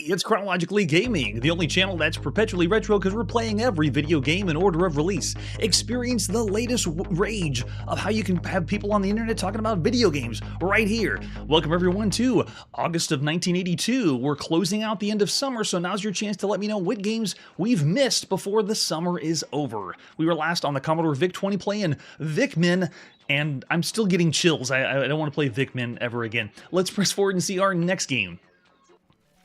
it's Chronologically Gaming, the only channel that's perpetually retro because we're playing every video game in order of release. Experience the latest rage of how you can have people on the internet talking about video games right here. Welcome everyone to August of 1982. We're closing out the end of summer, so now's your chance to let me know what games we've missed before the summer is over. We were last on the Commodore VIC-20 playing Vic-Min, and I'm still getting chills. I don't want to play Vic-Min ever again. Let's press forward and see our next game.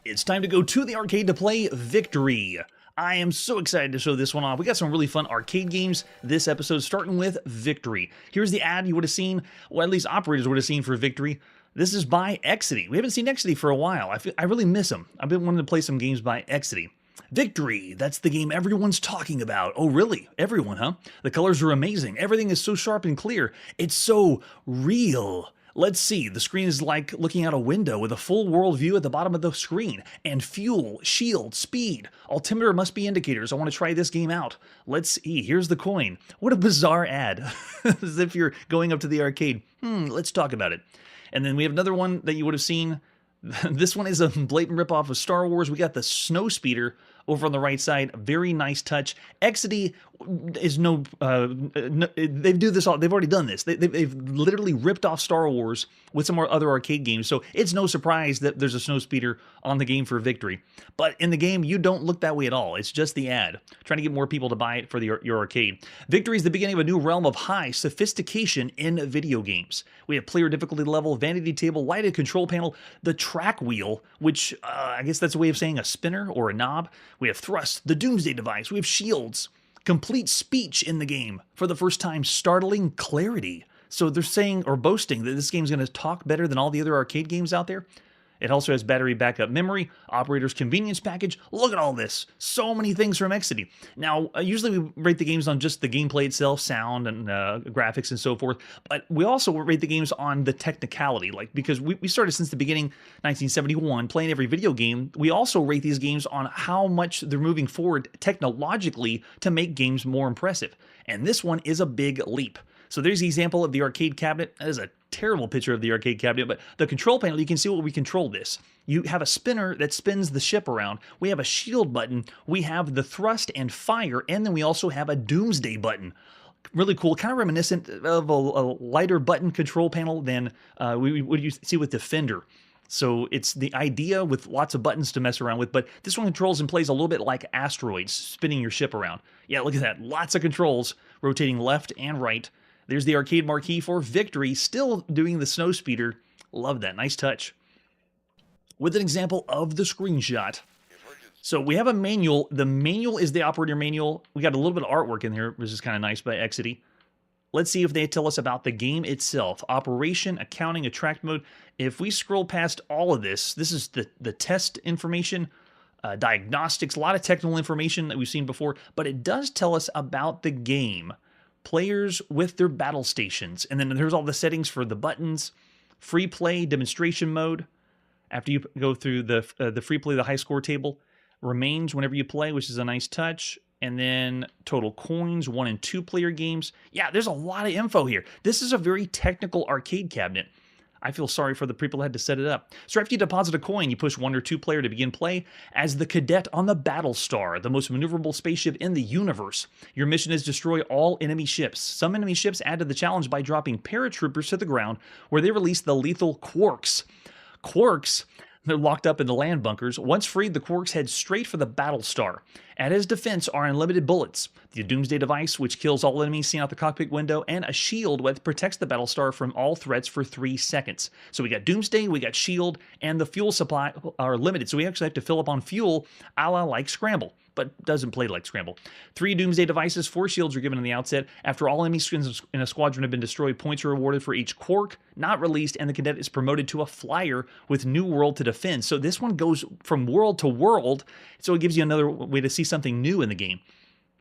It's time to go to the arcade to play Victory. I am so excited to show this one off. We got some really fun arcade games this episode, starting with Victory. Here's the ad you would have seen, well, at least operators would have seen for Victory. This is by Exidy. We haven't seen Exidy for a while. I really miss them. I've been wanting to play some games by Exidy. Victory, that's the game everyone's talking about. Oh, really? Everyone, huh? The colors are amazing. Everything is so sharp and clear. It's so real. Let's see, the screen is like looking out a window with a full world view at the bottom of the screen. And fuel, shield, speed. Altimeter must be indicators. I want to try this game out. Let's see, here's the coin. What a bizarre ad. As if you're going up to the arcade. Let's talk about it. And then we have another one that you would have seen. This one is a blatant ripoff of Star Wars. We got the snow speeder over on the right side. Very nice touch. Exidy is they do this all. They've already done this. They've literally ripped off Star Wars with some other arcade games. So it's no surprise that there's a snow speeder on the game for Victory. But in the game, you don't look that way at all. It's just the ad. Trying to get more people to buy it for your arcade. Victory is the beginning of a new realm of high sophistication in video games. We have player difficulty level, vanity table, lighted control panel, the track wheel, which I guess that's a way of saying a spinner or a knob. We have thrust, the doomsday device. We have shields. Complete speech in the game. For the first time, startling clarity. So they're saying or boasting that this game's going to talk better than all the other arcade games out there. It also has battery backup memory, operator's convenience package. Look at all this. So many things from Exidy. Now, usually we rate the games on just the gameplay itself, sound and graphics and so forth. But we also rate the games on the technicality. Because we started since the beginning, 1971, playing every video game. We also rate these games on how much they're moving forward technologically to make games more impressive. And this one is a big leap. So there's the example of the arcade cabinet. That is a terrible picture of the arcade cabinet, but the control panel, you can see what we control this. You have a spinner that spins the ship around. We have a shield button. We have the thrust and fire, and then we also have a doomsday button. Really cool, kind of reminiscent of a lighter button control panel than what you see with Defender. So it's the idea with lots of buttons to mess around with, but this one controls and plays a little bit like Asteroids, spinning your ship around. Yeah, look at that. Lots of controls, rotating left and right. There's the arcade marquee for Victory, still doing the snow speeder. Love that, nice touch. With an example of the screenshot. So we have a manual. The manual is the operator manual. We got a little bit of artwork in here, which is kind of nice by Exidy. Let's see if they tell us about the game itself. Operation, accounting, attract mode. If we scroll past all of this, this is the test information, diagnostics, a lot of technical information that we've seen before, but it does tell us about the game. Players with their battle stations. And then there's all the settings for the buttons, free play, demonstration mode. After you go through the free play, the high score table remains whenever you play, which is a nice touch. And then total coins, 1 and 2 player games. Yeah, there's a lot of info here. This is a very technical arcade cabinet. I feel sorry for the people that had to set it up. So after you deposit a coin, you push 1 or 2 player to begin play as the cadet on the Battlestar, the most maneuverable spaceship in the universe. Your mission is destroy all enemy ships. Some enemy ships add to the challenge by dropping paratroopers to the ground where they release the lethal quarks. Quarks, they're locked up in the land bunkers. Once freed, the quarks head straight for the Battlestar. At his defense are unlimited bullets, the doomsday device, which kills all enemies seen out the cockpit window, and a shield which protects the Battlestar from all threats for 3 seconds. So we got doomsday, we got shield, and the fuel supply are limited. So we actually have to fill up on fuel, a la like Scramble, but doesn't play like Scramble. 3 doomsday devices, 4 shields are given in the outset. After all enemy skins in a squadron have been destroyed, points are awarded for each quark not released, and the cadet is promoted to a flyer with new world to defend. So this one goes from world to world, so it gives you another way to see something new in the game.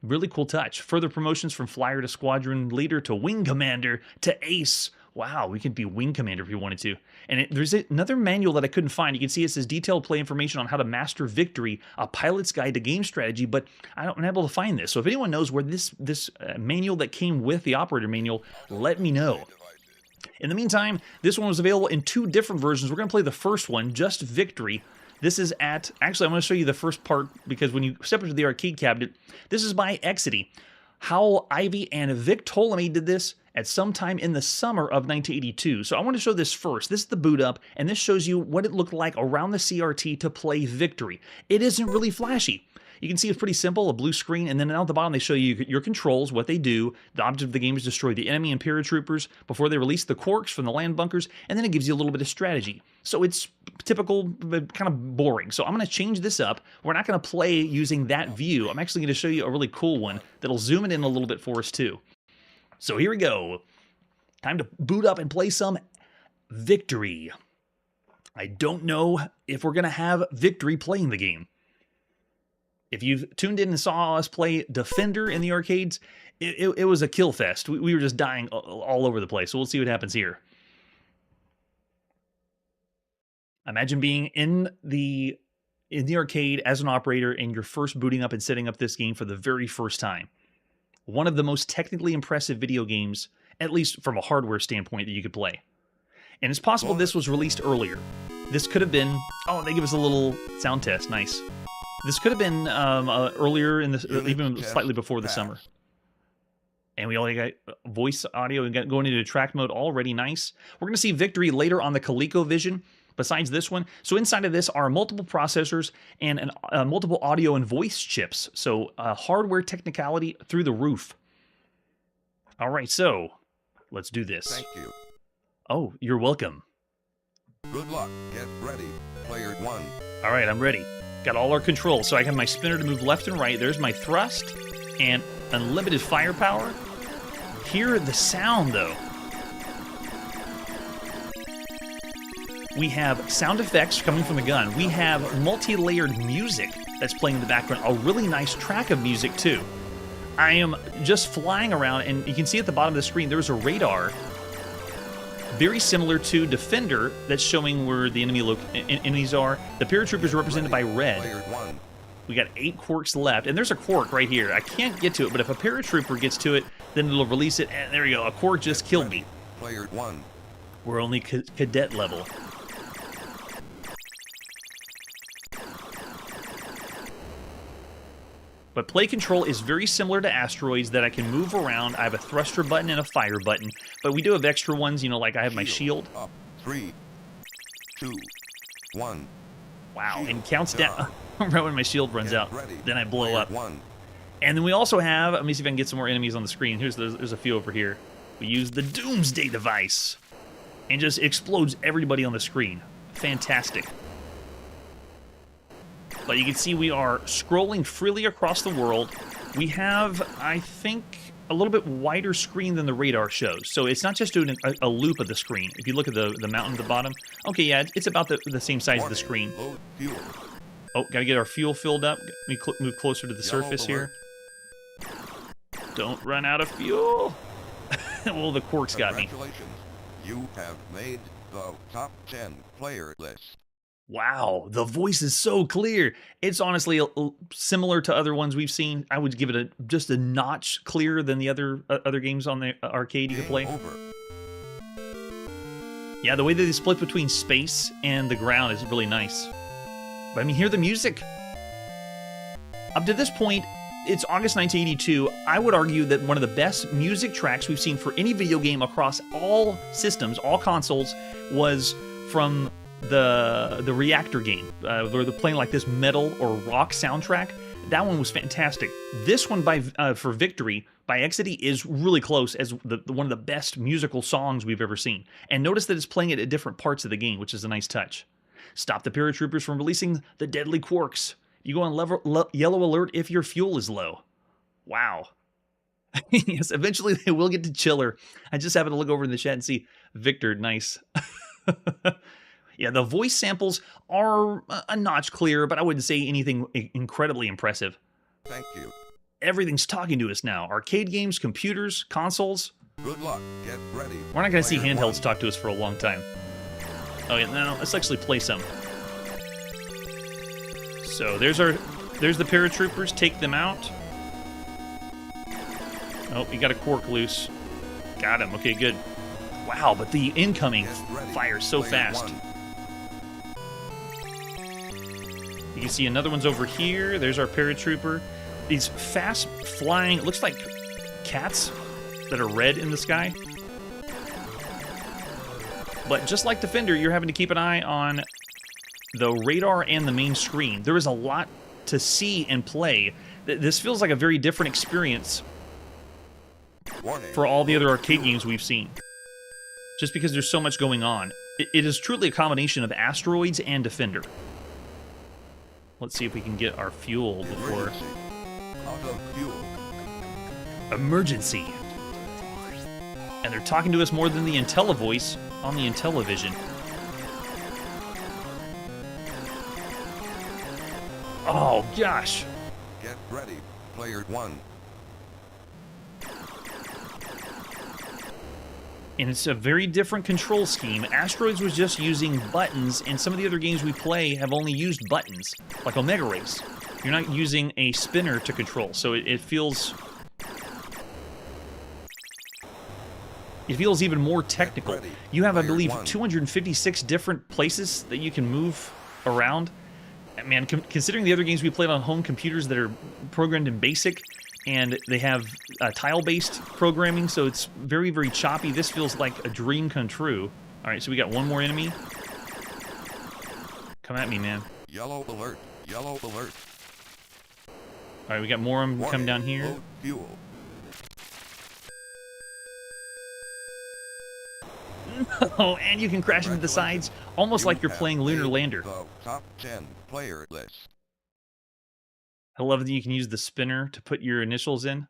Really cool touch. Further promotions from flyer to squadron leader to wing commander to ace. Wow, we could be wing commander if we wanted to. And there's another manual that I couldn't find. You can see it says detailed play information on how to master Victory, a pilot's guide to game strategy, but I'm not able to find this. So if anyone knows where this manual that came with the operator manual, let me know. In the meantime, this one was available in 2 different versions. We're going to play the first one, just Victory. This is at, actually, I'm going to show you the first part, because when you step into the arcade cabinet, this is by Exidy. Howell, Ivy, and Vic Ptolemy did this at some time in the summer of 1982. So I want to show this first. This is the boot up, and this shows you what it looked like around the CRT to play Victory. It isn't really flashy. You can see it's pretty simple, a blue screen, and then down at the bottom they show you your controls, what they do. The object of the game is destroy the enemy and paratroopers before they release the quarks from the land bunkers, and then it gives you a little bit of strategy. So it's typical, but kind of boring. So I'm going to change this up. We're not going to play using that view. I'm actually going to show you a really cool one that'll zoom it in a little bit for us too. So here we go. Time to boot up and play some Victory. I don't know if we're going to have Victory playing the game. If you've tuned in and saw us play Defender in the arcades, it was a kill fest. We were just dying all over the place. So we'll see what happens here. Imagine being in the arcade as an operator and you're first booting up and setting up this game for the very first time. One of the most technically impressive video games, at least from a hardware standpoint, that you could play. And it's possible this was released earlier. This could have been... Oh, they give us a little sound test. Nice. This could have been earlier in the, even slightly before the summer. And we only got voice audio and going into track mode already. Nice. We're going to see Victory later on the ColecoVision, besides this one. So inside of this are multiple processors and multiple audio and voice chips. So hardware technicality through the roof. All right, so let's do this. Thank you. Oh, you're welcome. Good luck. Get ready. Player 1. All right, I'm ready. Got all our controls, so I have my spinner to move left and right. There's my thrust and unlimited firepower. Hear the sound, though. We have sound effects coming from the gun. We have multi-layered music that's playing in the background. A really nice track of music, too. I am just flying around, and you can see at the bottom of the screen, there's a radar very similar to Defender that's showing where the enemies are. The paratroopers are represented by red. We got 8 quarks left, and there's a quark right here. I can't get to it, but if a paratrooper gets to it, then it'll release it, and there you go. A quark just killed me. Player 1. We're only cadet level. But play control is very similar to Asteroids, that I can move around. I have a thruster button and a fire button, but we do have extra ones, you know, like I have my shield. Up. 3, 2, 1. Wow, and counts down right when my shield runs out. Then I blow up. 1. And then we also have, let me see if I can get some more enemies on the screen. There's a few over here. We use the Doomsday device and just explodes everybody on the screen. Fantastic. But you can see we are scrolling freely across the world. We have, I think, a little bit wider screen than the radar shows. So it's not just doing a loop of the screen. If you look at the mountain at the bottom, okay, yeah, it's about the same size of the screen. Oh, gotta get our fuel filled up. Let me move closer to the surface here. Don't run out of fuel. Well, the quarks got me. You have made the top 10 player list. Wow, the voice is so clear. It's honestly similar to other ones we've seen. I would give it just a notch clearer than the other games on the arcade you can play. Yeah, the way that they split between space and the ground is really nice. But I mean, hear the music. Up to this point, it's August 1982. I would argue that one of the best music tracks we've seen for any video game across all systems, all consoles, was from the Reactor game, where they're playing like this metal or rock soundtrack. That one was fantastic. This one for Victory by Exidy is really close as one of the best musical songs we've ever seen. And notice that it's playing it at different parts of the game, which is a nice touch. Stop the paratroopers from releasing the deadly quarks. You go on yellow alert if your fuel is low. Wow. Yes, eventually they will get to Chiller. I just happened to look over in the chat and see Victor. Nice. Yeah, the voice samples are a notch clearer, but I wouldn't say anything incredibly impressive. Thank you. Everything's talking to us now. Arcade games, computers, consoles. Good luck. Get ready. We're not going to see handhelds talk to us for a long time. Oh yeah, no, let's actually play some. So there's the paratroopers. Take them out. Oh, you got a quark loose. Got him. Okay, good. Wow, but the incoming fires so fast. You can see another one's over here. There's our paratrooper. These fast flying, looks like cats that are red in the sky. But just like Defender, you're having to keep an eye on the radar and the main screen. There is a lot to see and play. This feels like a very different experience for all the other arcade games we've seen. Just because there's so much going on. It is truly a combination of Asteroids and Defender. Let's see if we can get our fuel before... Emergency. And they're talking to us more than the IntelliVoice on the Intellivision. Oh, gosh. Get ready, player 1. And it's a very different control scheme. Asteroids was just using buttons, and some of the other games we play have only used buttons, like Omega Race. You're not using a spinner to control, so it feels... It feels even more technical. You have, I believe, 256 different places that you can move around. Man, considering the other games we played on home computers that are programmed in BASIC, and they have tile-based programming, so it's very, very choppy. This feels like a dream come true. All right, so we got one more enemy. Come at me, man. Yellow alert. Yellow alert. All right, we got more of them come down here. Load fuel. Oh, and you can crash into the sides, almost like you're playing Lunar Lander. The top 10 player list. I love that you can use the spinner to put your initials in.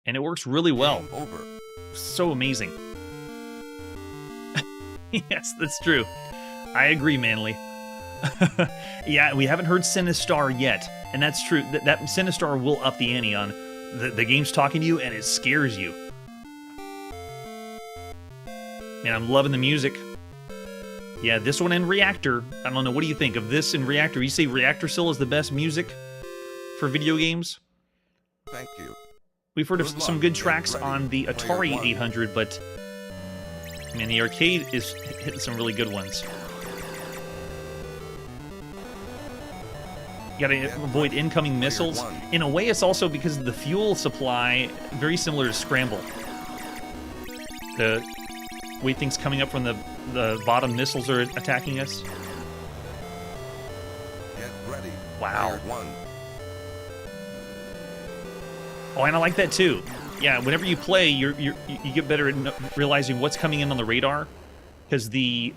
And it works really well. Game over. So amazing. Yes, that's true. I agree, Manly. Yeah, we haven't heard Sinistar yet. And that's true. That Sinistar will up the ante on the game's talking to you and it scares you. Man, I'm loving the music. Yeah, this one and Reactor. I don't know, what do you think of this and Reactor? You say Reactor still is the best music for video games? Thank you. We've heard of some good tracks on the Atari 800, but man, the arcade is hitting some really good ones. You gotta avoid incoming missiles. In a way, it's also because of the fuel supply, very similar to Scramble. The way things coming up from the bottom missiles are attacking us. Get ready. Wow. Player 1. Oh, and I like that too. Yeah, whenever you play, you get better at realizing what's coming in on the radar, because the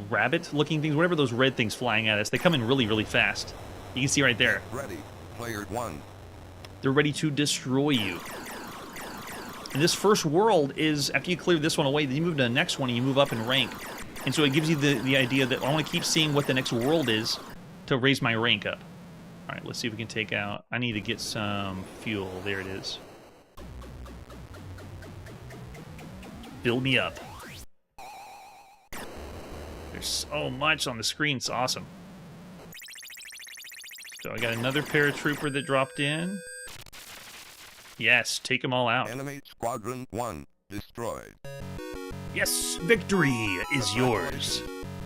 rabbit-looking things, whatever those red things flying at us, they come in really, really fast. You can see right there. Get ready. Player 1. They're ready to destroy you. And this first world is, after you clear this one away, then you move to the next one and you move up in rank. And so it gives you the idea that I want to keep seeing what the next world is to raise my rank up. All right, let's see if we can take out... I need to get some fuel. There it is. Fill me up. There's so much on the screen. It's awesome. So I got another paratrooper that dropped in. Yes, take them all out. Enemy Squadron 1 destroyed. Yes, victory is yours.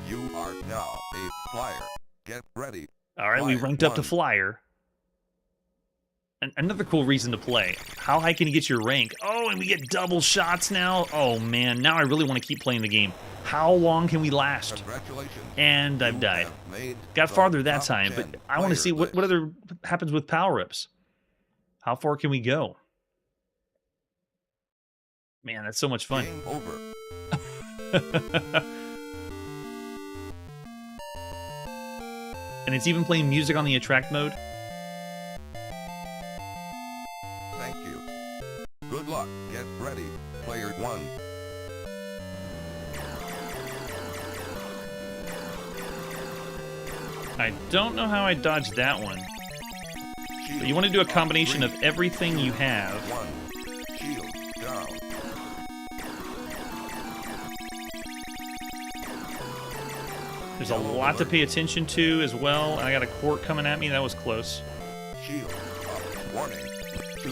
You are now a flyer. Get ready. All right, we ranked up to flyer. Another cool reason to play. How high can you get your rank? Oh, and we get double shots now. Oh, man, now I really want to keep playing the game. How long can we last? Congratulations. And I've died. Got farther that time, but I want to see what other happens with power-ups. How far can we go? Man, that's so much fun. Game over. And it's even playing music on the attract mode. Thank you. Good luck. Get ready. Player 1. I don't know how I dodged that one. But you want to do a combination of everything you have. 1. Shield down. There's a lot to pay attention to as well. I got a quart coming at me. That was close. Shield up. Warning. 2.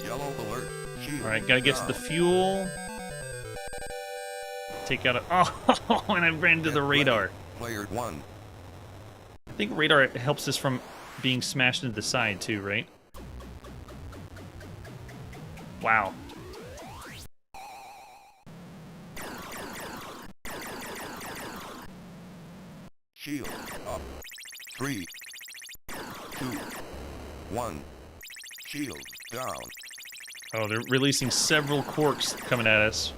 Yellow alert. Shield. All right, gotta get to the fuel. Take out a... Oh, and I ran into the radar. Player 1. I think radar helps us from being smashed into the side too, right? Wow. Shield up. 3, 2, 1. Shield down. Oh, they're releasing several quarks coming at us.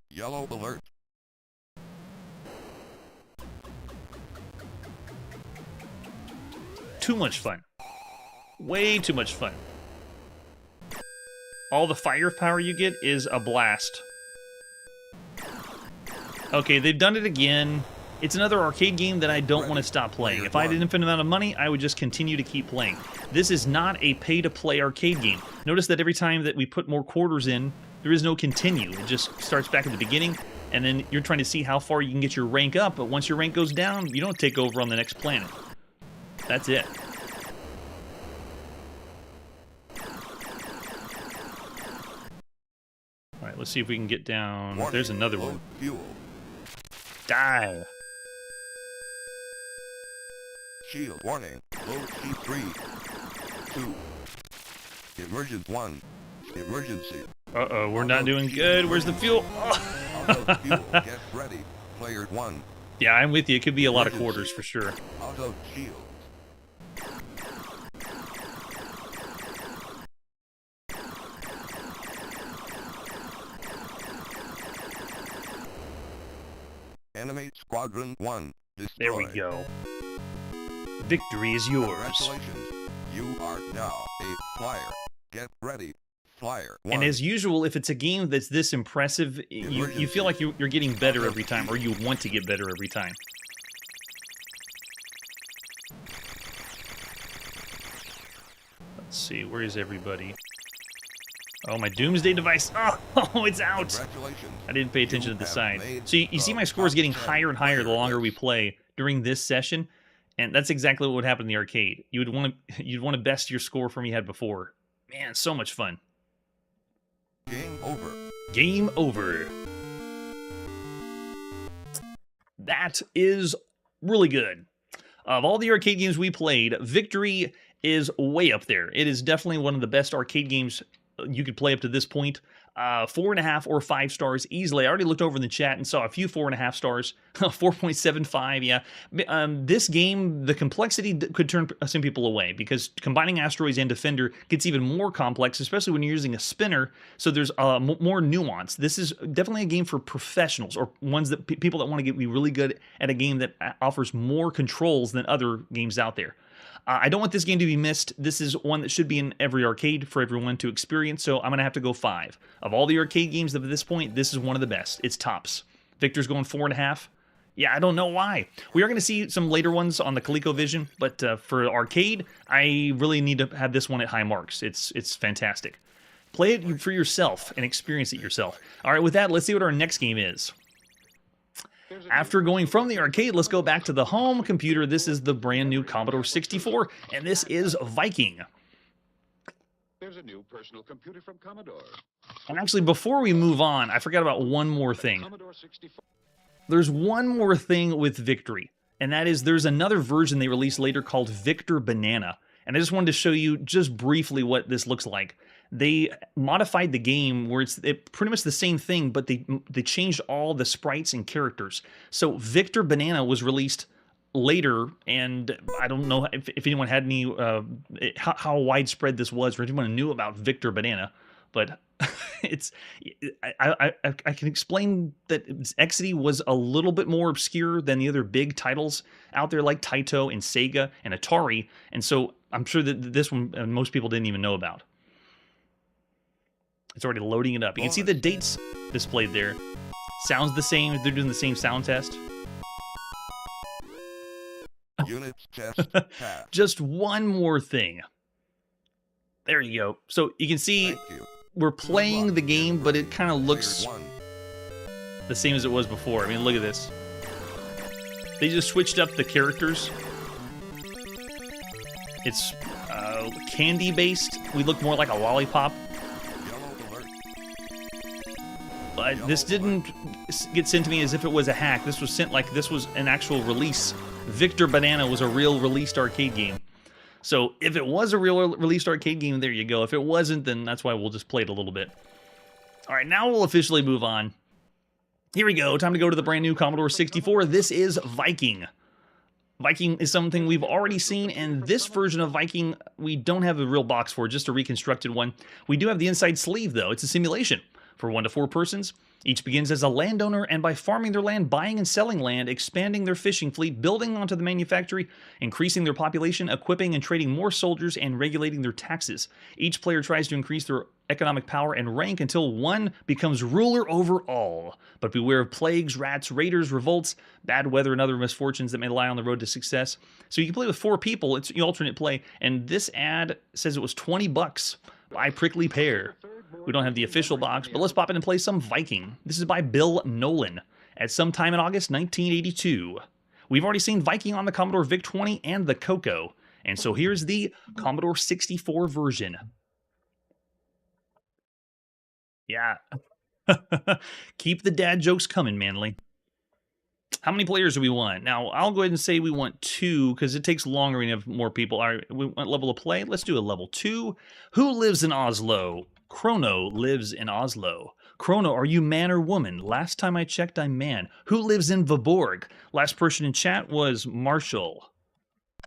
Yellow alert. Too much fun. Way too much fun. All the firepower you get is a blast. Okay, they've done it again. It's another arcade game that I don't want to stop playing. If I had an infinite amount of money, I would just continue to keep playing. This is not a pay-to-play arcade game. Notice that every time that we put more quarters in, there is no continue. It just starts back at the beginning, and then you're trying to see how far you can get your rank up, but once your rank goes down, you don't take over on the next planet. That's it. Alright, let's see if we can get down. Warning, There's another low one. Fuel. Die! Shield warning. Low C3. 2. Emergency 1. Emergency. Uh-oh, we're not doing good. Where's the fuel? Auto fuel. Get ready. Player 1. Yeah, I'm with you. It could be a lot of quarters for sure. Auto shield. Animate Squadron 1. Destroy. There we go. Victory is yours. Congratulations. You are now a flyer. Get ready. Flyer 1. And as usual, if it's a game that's this impressive, you feel like you're getting better every time, or you want to get better every time. Let's see, where is everybody? Oh, my Doomsday device. Oh, it's out. Congratulations. I didn't pay attention to the have side. made So you see my scores top getting 10 higher and higher the player longer we list. play during this session, and that's exactly what would happen in the arcade. You'd want to best your score from you had before. Man, so much fun. Game over. Game over. That is really good. Of all the arcade games we played, Victory is way up there. It is definitely one of the best arcade games you could play up to this point. 4.5 or 5 stars easily. I already looked over in the chat and saw a few 4.5 stars. 4.75, yeah. This game, the complexity could turn some people away because combining Asteroids and Defender gets even more complex, especially when you're using a spinner, so there's more nuance. This is definitely a game for professionals or ones that people that want to be really good at a game that offers more controls than other games out there. I don't want this game to be missed. This is one that should be in every arcade for everyone to experience, so I'm going to have to go 5. Of all the arcade games at this point, this is one of the best. It's tops. Victor's going 4.5. Yeah, I don't know why. We are going to see some later ones on the ColecoVision, but for arcade, I really need to have this one at high marks. It's fantastic. Play it for yourself and experience it yourself. All right, with that, let's see what our next game is. After going from the arcade, let's go back to the home computer. This is the brand new Commodore 64, and this is Viking. There's a new personal computer from Commodore. And actually, before we move on, I forgot about one more thing. Commodore 64. There's one more thing with Victory, and that is there's another version they released later called Victor Banana. And I just wanted to show you just briefly what this looks like. They modified the game where it's pretty much the same thing, but they changed all the sprites and characters. So Victor Banana was released later, and I don't know if anyone had any how widespread this was, or if anyone knew about Victor Banana, but it's I can explain that Exidy was a little bit more obscure than the other big titles out there like Taito and Sega and Atari, and so I'm sure that this one most people didn't even know about. It's already loading it up. You can see the dates displayed there. Sounds the same. They're doing the same sound test. Unit test passed. Just one more thing. There you go. So you can see Thank you. we're playing the game, but it kind of looks Player 1. the same as it was before. I mean, look at this. They just switched up the characters. It's candy-based. We look more like a lollipop. Yellow alert. But this didn't get sent to me as if it was a hack. This was sent like this was an actual release. Victor Banana was a real released arcade game. So if it was a real released arcade game, there you go. If it wasn't, then that's why we'll just play it a little bit. All right, now we'll officially move on. Here we go. Time to go to the brand new Commodore 64. This is Viking. Viking is something we've already seen, and this version of Viking, we don't have a real box for, just a reconstructed one. We do have the inside sleeve, though. It's a simulation for 1 to 4 persons. Each begins as a landowner, and by farming their land, buying and selling land, expanding their fishing fleet, building onto the manufactory, increasing their population, equipping and trading more soldiers, and regulating their taxes. Each player tries to increase their economic power and rank until one becomes ruler over all. But beware of plagues, rats, raiders, revolts, bad weather, and other misfortunes that may lie on the road to success. So you can play with 4 people. It's alternate play, and this ad says it was $20. Buy Prickly Pear. We don't have the official box, but let's pop in and play some Viking. This is by Bill Nolan at some time in August 1982. We've already seen Viking on the Commodore VIC-20 and the Coco, and so here's the Commodore 64 version. Yeah. Keep the dad jokes coming, Manly. How many players do we want? Now, I'll go ahead and say we want 2, because it takes longer when you have more people. All right, we want level of play. Let's do a level 2. Who lives in Oslo? Chrono lives in Oslo. Chrono, are you man or woman? Last time I checked, I'm man. Who lives in Viborg? Last person in chat was Marshall.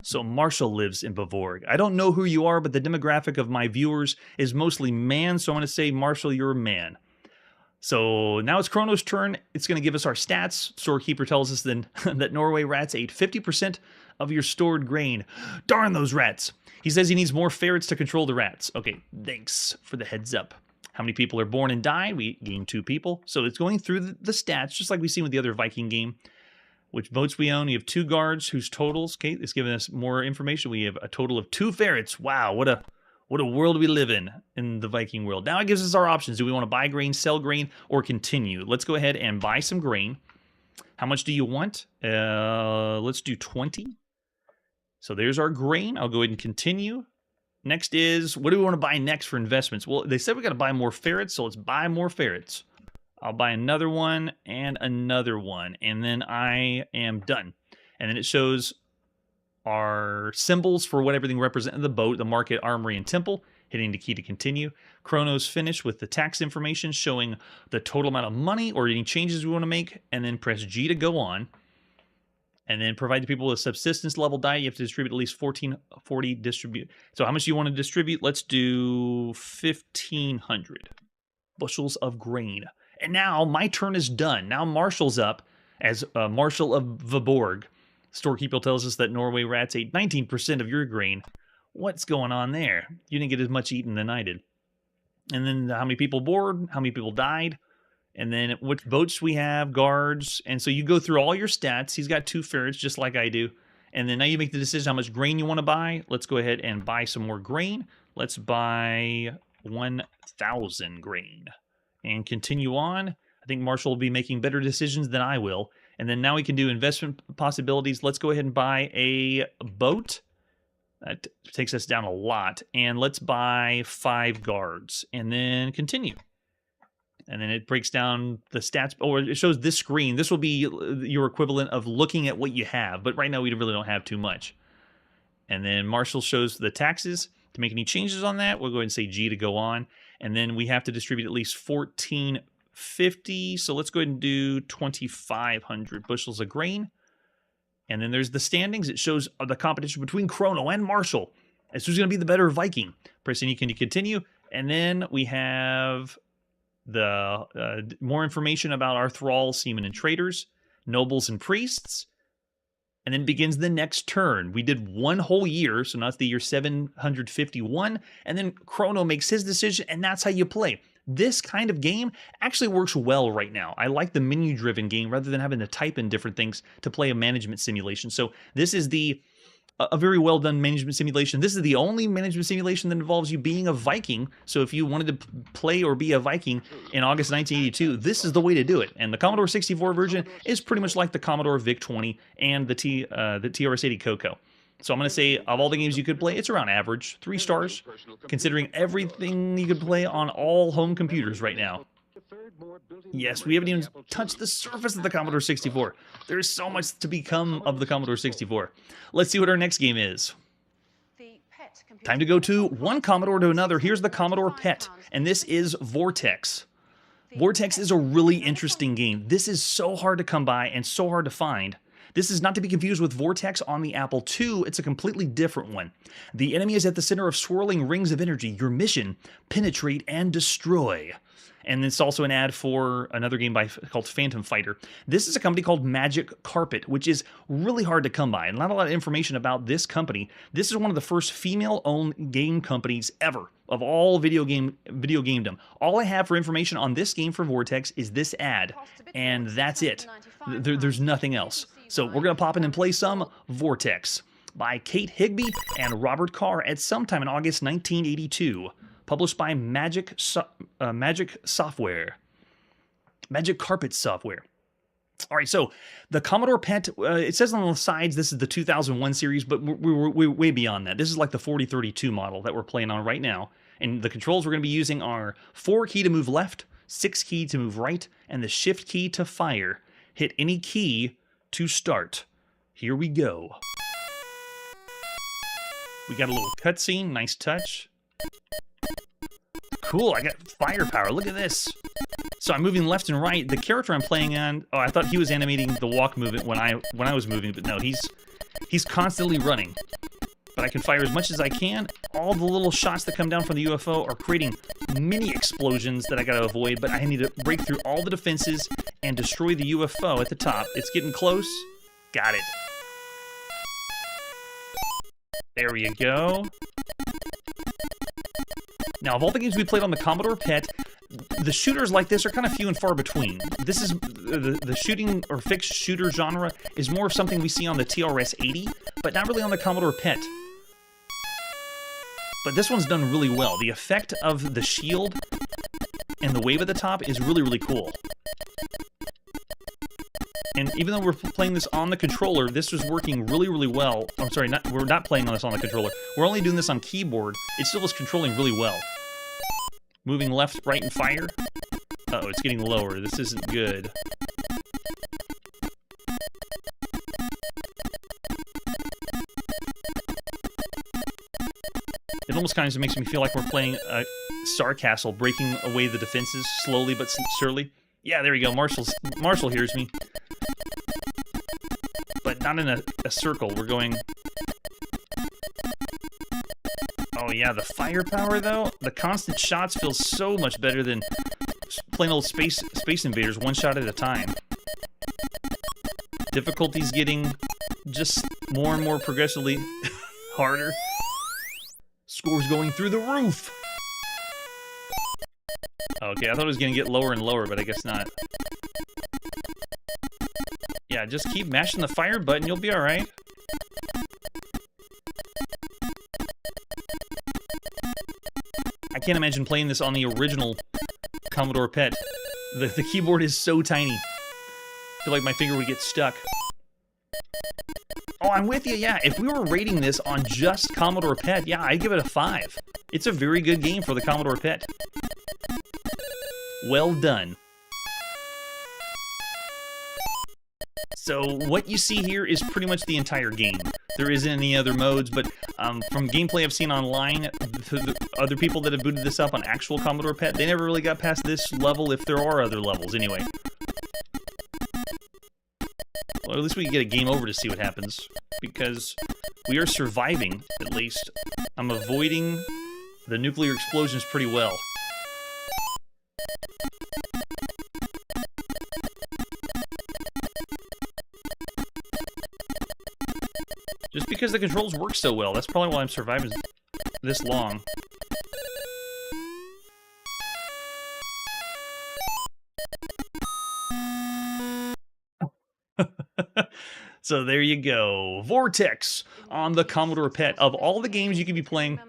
So Marshall lives in Viborg. I don't know who you are, but the demographic of my viewers is mostly man, so I'm going to say, Marshall, you're a man. So now it's Chrono's turn. It's going to give us our stats. Storekeeper tells us then that Norway rats ate 50% of your stored grain. Darn those rats. He says he needs more ferrets to control the rats. Okay, thanks for the heads up. How many people are born and die? We gain 2 people. So it's going through the stats, just like we've seen with the other Viking game. Which boats we own. We have 2 guards whose totals, okay, it's giving us more information. We have a total of 2 ferrets. Wow, what a world we live in the Viking world. Now it gives us our options. Do we want to buy grain, sell grain, or continue? Let's go ahead and buy some grain. How much do you want? Let's do 20. So there's our grain. I'll go ahead and continue. Next is, what do we want to buy next for investments? Well, they said we got to buy more ferrets, so let's buy more ferrets. I'll buy another one and another one, and then I am done. And then it shows our symbols for what everything represented: the boat, the market, armory, and temple. Hitting the key to continue. Chrono's finished with the tax information showing the total amount of money or any changes we want to make, and then press G to go on. And then provide the people with a subsistence level diet. You have to distribute at least 1440 distribute. So how much do you want to distribute? Let's do 1,500 bushels of grain. And now my turn is done. Now Marshall's up as Marshal of Viborg. Storekeeper tells us that Norway rats ate 19% of your grain. What's going on there? You didn't get as much eaten than I did. And then how many people bored? How many people died? And then which boats we have, guards. And so you go through all your stats. He's got 2 ferrets, just like I do. And then now you make the decision how much grain you want to buy. Let's go ahead and buy some more grain. Let's buy 1,000 grain. And continue on. I think Marshall will be making better decisions than I will. And then now we can do investment possibilities. Let's go ahead and buy a boat. That takes us down a lot. And let's buy 5 guards. And then continue. And then it breaks down the stats, or it shows this screen. This will be your equivalent of looking at what you have. But right now we really don't have too much. And then Marshall shows the taxes. To make any changes on that, we'll go ahead and say G to go on. And then we have to distribute at least 1,450. So let's go ahead and do 2,500 bushels of grain. And then there's the standings. It shows the competition between Chrono and Marshall as who's going to be the better Viking. Pressing you can continue. And then we have the more information about our thralls, seamen, and traders, nobles, and priests. And then begins the next turn. We did 1 whole year, so now it's the year 751. And then Chrono makes his decision, and that's how you play. This kind of game actually works well right now. I like the menu-driven game rather than having to type in different things to play a management simulation. So this is a very well-done management simulation. This is the only management simulation that involves you being a Viking. So if you wanted to play or be a Viking in August 1982, this is the way to do it. And the Commodore 64 version is pretty much like the Commodore VIC-20 and the TRS-80 Coco. So I'm going to say, of all the games you could play, it's around average. 3 stars, considering everything you could play on all home computers right now. third more built-in Yes, memory we haven't than even the Apple touched II. the surface of the Commodore 64. There is so much to become of the Commodore 64. Let's see what our next game is. Time to go to one Commodore to another. Here's the Commodore PET, and this is Vortex. Vortex is a really interesting game. This is so hard to come by and so hard to find. This is not to be confused with Vortex on the Apple II. It's a completely different one. The enemy is at the center of swirling rings of energy. Your mission, penetrate and destroy. And it's also an ad for another game called Phantom Fighter. This is a company called Magic Carpet, which is really hard to come by. And not a lot of information about this company. This is one of the first female-owned game companies ever of all video gamedom. All I have for information on this game for Vortex is this ad, and that's it. There's nothing else. So we're going to pop in and play some Vortex by Kate Higby and Robert Carr at sometime in August 1982. Published by Magic Software. Magic Carpet Software. All right, so the Commodore PET, it says on the sides this is the 2001 series, but we're way beyond that. This is like the 4032 model that we're playing on right now. And the controls we're going to be using are 4 key to move left, 6 key to move right, and the shift key to fire. Hit any key to start. Here we go. We got a little cutscene, nice touch. Cool, I got firepower. Look at this. So I'm moving left and right. The character I'm playing on, oh, I thought he was animating the walk movement when I was moving, but no, he's constantly running. But I can fire as much as I can. All the little shots that come down from the UFO are creating mini explosions that I gotta avoid, but I need to break through all the defenses and destroy the UFO at the top. It's getting close. Got it. There we go. Now, of all the games we played on the Commodore PET, the shooters like this are kind of few and far between. This is the shooting or fixed shooter genre is more of something we see on the TRS-80, but not really on the Commodore PET. But this one's done really well. The effect of the shield and the wave at the top is really, really cool. And even though we're playing this on the controller, this was working really, really well. I'm sorry, we're not playing this on the controller. We're only doing this on keyboard. It still was controlling really well. Moving left, right, and fire. Uh-oh, it's getting lower. This isn't good. It almost kind of makes me feel like we're playing Star Castle, breaking away the defenses slowly but surely. Yeah, there we go. Marshall hears me. But not in a circle. We're going... Oh yeah, the firepower though? The constant shots feel so much better than plain old Space Invaders, one shot at a time. Difficulty's getting just more and more progressively harder. Scores going through the roof! Okay, I thought it was gonna get lower and lower, but I guess not. Yeah, just keep mashing the fire button, you'll be alright. I can't imagine playing this on the original Commodore PET. The keyboard is so tiny. I feel like my finger would get stuck. Oh, I'm with you, yeah. If we were rating this on just Commodore PET, yeah, I'd give it a 5. It's a very good game for the Commodore PET. Well done. So what you see here is pretty much the entire game. There isn't any other modes, but from gameplay I've seen online, the other people that have booted this up on actual Commodore PET, they never really got past this level, if there are other levels, anyway. Well, at least we can get a game over to see what happens, because we are surviving, at least. I'm avoiding the nuclear explosions pretty well. Just because the controls work so well, that's probably why I'm surviving this long. So there you go. Vortex on the Commodore PET. Of all the games you could be playing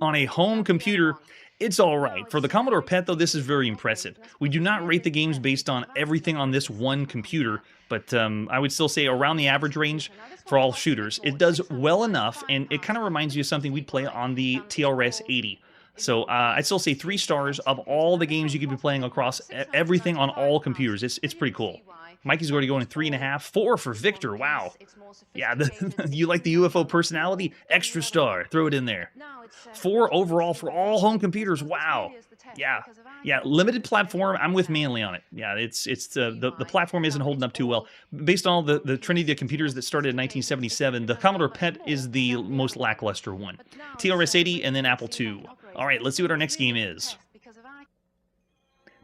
on a home computer, it's alright. For the Commodore PET, though, this is very impressive. We do not rate the games based on everything on this one computer, but I would still say around the average range for all shooters. It does well enough, and it kind of reminds you of something we'd play on the TRS-80. So I'd still say 3 stars of all the games you could be playing across everything on all computers. It's pretty cool. Mikey's already going 3.5, 4 for Victor. Wow. Yeah, you like the UFO personality? Extra star. Throw it in there. 4 overall for all home computers. Wow. Yeah. Yeah, limited platform. I'm with Manly on it. Yeah, it's the platform isn't holding up too well. Based on all the trinity of computers that started in 1977, the Commodore PET is the most lackluster one. TRS-80 and then Apple II. All right, let's see what our next game is.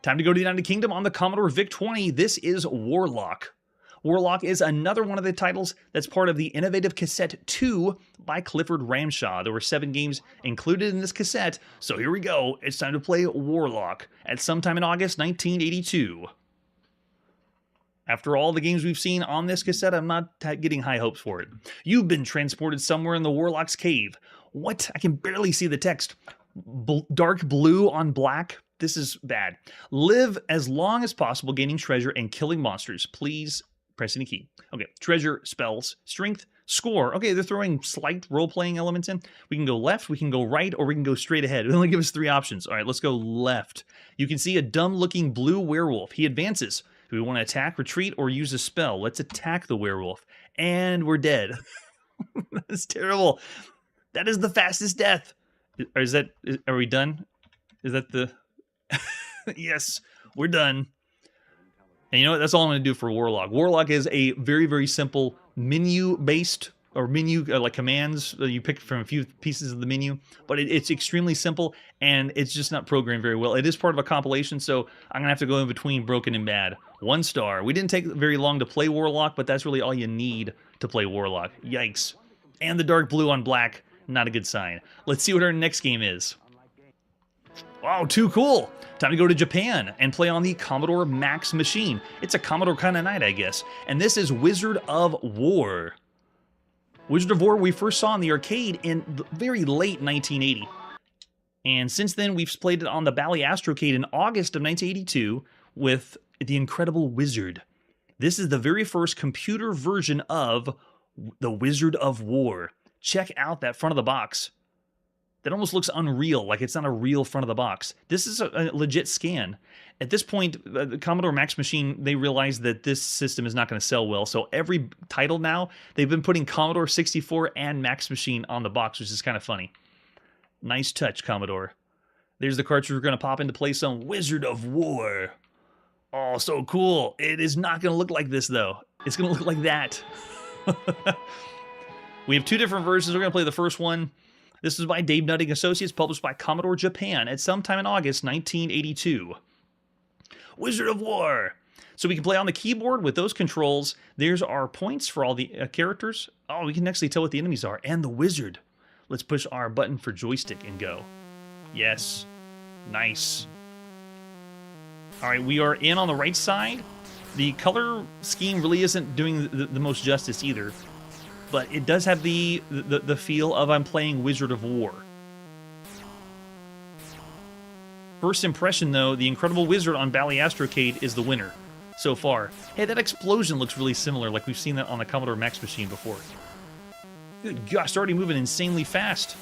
Time to go to the United Kingdom on the Commodore VIC-20. This is Warlock. Warlock is another one of the titles that's part of the Innovative Cassette 2 by Clifford Ramshaw. There were 7 games included in this cassette, so here we go. It's time to play Warlock at sometime in August 1982. After all the games we've seen on this cassette, I'm not getting high hopes for it. You've been transported somewhere in the Warlock's cave. What? I can barely see the text. Dark blue on black? This is bad. Live as long as possible gaining treasure and killing monsters. Please press any key. Okay, treasure, spells, strength, score. Okay, they're throwing slight role-playing elements in. We can go left, we can go right, or we can go straight ahead. They only give us 3 options. All right, let's go left. You can see a dumb-looking blue werewolf. He advances. Do we want to attack, retreat, or use a spell? Let's attack the werewolf. And we're dead. That's terrible. That is the fastest death. Are we done? Is that the... Yes, we're done. And you know what? That's all I'm going to do for Warlock. Warlock is a very, very simple menu-based, or menu, like commands. You pick from a few pieces of the menu. But it's extremely simple, and it's just not programmed very well. It is part of a compilation, so I'm going to have to go in between broken and bad. 1 star. We didn't take very long to play Warlock, but that's really all you need to play Warlock. Yikes. And the dark blue on black. Not a good sign. Let's see what our next game is. Wow, too cool. Time to go to Japan and play on the Commodore Max machine. It's a Commodore kind of night, I guess. And this is Wizard of War. Wizard of War we first saw in the arcade in the very late 1980. And since then, we've played it on the Bally Astrocade in August of 1982 with The Incredible Wizard. This is the very first computer version of the Wizard of War. Check out that front of the box. That almost looks unreal, like it's not a real front of the box. This is a legit scan. At this point, the Commodore Max machine, they realized that this system is not going to sell well, so every title now, they've been putting Commodore 64 and Max machine on the box, which is kind of funny. Nice touch, Commodore. There's the cartridge we're going to pop into play some Wizard of War. Oh, so cool. It is not going to look like this, though. It's going to look like that. We have 2 different versions. We're going to play the first one. This is by Dave Nutting Associates, published by Commodore Japan at sometime in August 1982. Wizard of War. So we can play on the keyboard with those controls. There's our points for all the characters. Oh, we can actually tell what the enemies are. And the wizard. Let's push our button for joystick and go. Yes. Nice. All right, we are in on the right side. The color scheme really isn't doing the most justice either. But it does have the feel of I'm playing Wizard of War. First impression, though, the Incredible Wizard on Bally Astrocade is the winner so far. Hey, that explosion looks really similar, like we've seen that on the Commodore Max machine before. Good gosh, it's already moving insanely fast.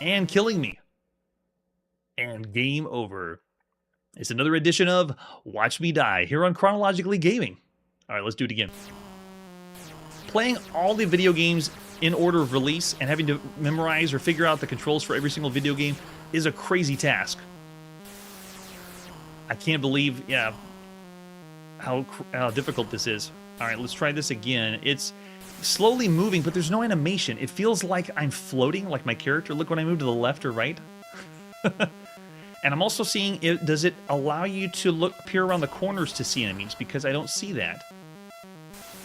And killing me. And game over. It's another edition of Watch Me Die here on Chronologically Gaming. All right, let's do it again. Playing all the video games in order of release and having to memorize or figure out the controls for every single video game is a crazy task. I can't believe, yeah, how difficult this is. All right, let's try this again. It's slowly moving, but there's no animation. It feels like I'm floating, like my character. Look when I move to the left or right. And I'm also seeing, does it allow you to peer around the corners to see enemies? Because I don't see that.